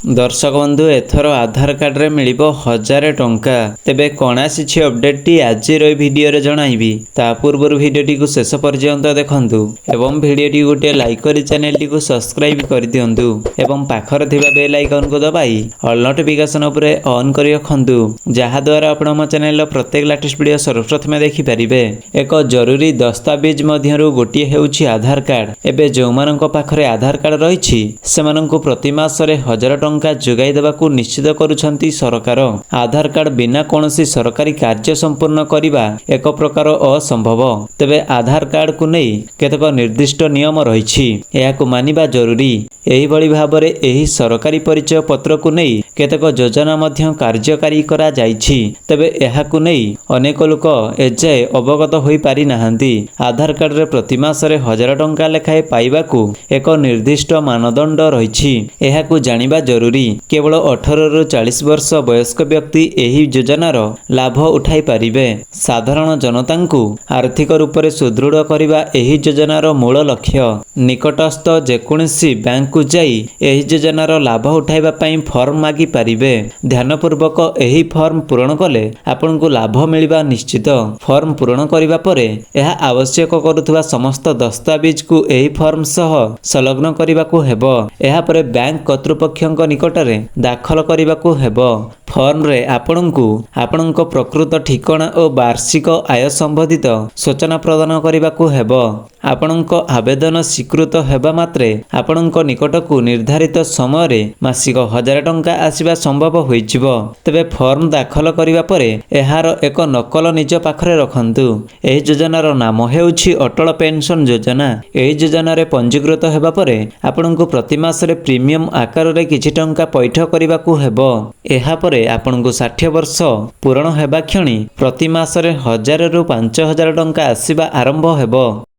दर्शक बंधु एथर आधार कार्ड रे मिलिबो 1000 टंका। तेबे कण आसीछि अपडेट टी आज वीडियो रे जणाइबी। ता पूर्व वीडियो को शेष पर्यंत देखंतु एवं वीडियो टी गोटे लाइक करी चैनल टी को सब्सक्राइब कर दियंतु एवं पाखर थिबा बेल आइकन को दबाई ऑल नोटिफिकेशन उपरे ऑन करी रखंतु जहा द्वारा आपण हम चैनल रो प्रत्येक लेटेस्ट वीडियो सर्वप्रथम देखि परिबे। एक जरूरी दस्तावेज मध्यरु गोटिए हेउछि आधार कार्ड। एबे जो मानक पाखरे आधार कार्ड रहिछि सेमानंकु प्रति मासरे 1000 टंका जोगाई देबाकू निश्चित करुछंती सरकार। आधार कार्ड बिना कोनोसी सरकारी कार्य संपूर्ण करिबा एक प्रकार असंभव। तेबे आधार कार्ड को नै केतक निर्दिष्ट नियम रहिछि, एहाकू मानिबा जरूरी। एही भली भाबरे एही सरकारी परिचय पत्र को नै केतक योजना मध्य कार्यकारी करा जाइछि। तेबे एहाकू नै अनेक लोक एजाए अवगत होई पारि नाहंती। आधार कार्ड रे प्रति मासरे 1000 टंका लेखाए पाइबाकू एक निर्दिष्ट मानदंड रहिछि, एहाकू जानिबा जरूरी। केवल 18 रु 40 वर्ष वयस्क व्यक्ति एही योजनार लाभ उठाई पारिबे। साधारण जनतांकू आर्थिक रूप से सुदृढ़ करिबा एही योजनार मूल लक्ष्य। निकटस्थ जेकोसी बैंक को जाई एही योजनार लाभ उठाइबा पई फॉर्म मागी पारिबे। ध्यानपूर्वक एही फॉर्म पूरण कले आपनकू लाभ मिलिबा निश्चित। फॉर्म पूरण करिबा परे एहा आवश्यक करुथुवा समस्त दस्तावेज को एही फॉर्म सह संलग्न करिबाकू हेबो। एहा परे बैंक कर्तृपक्षक निकटरे दाखल करिबाकू हेबो। फॉर्म रे आपनकू आपनक प्रकृत ठिकाना और वार्षिक आय संबंधित सूचना प्रदान करिबाकू हेबो। आपनक आवेदन स्वीकृत हेबा मात्रे आपनक निकटकू निर्धारित समय रे मासिक 1000 टंका आसीबा संभव होइजिबो। तबे फॉर्म दाखल करिबा परे एहार एक नकल निज पाखरे रखंतु। एही योजनार नाम हेउछि अटल पेंशन योजना। एही योजना रे पंजीकृत हेबा परे आपनकू प्रति मासरे प्रीमियम आकार रे किछि टंका पैठ करिबाकू हेबो। एहा परे आपनकू 60 वर्ष पूर्ण हेबा क्षणी प्रति मासरे 1000 रु 5000 टंका आसीबा आरंभ हेबो।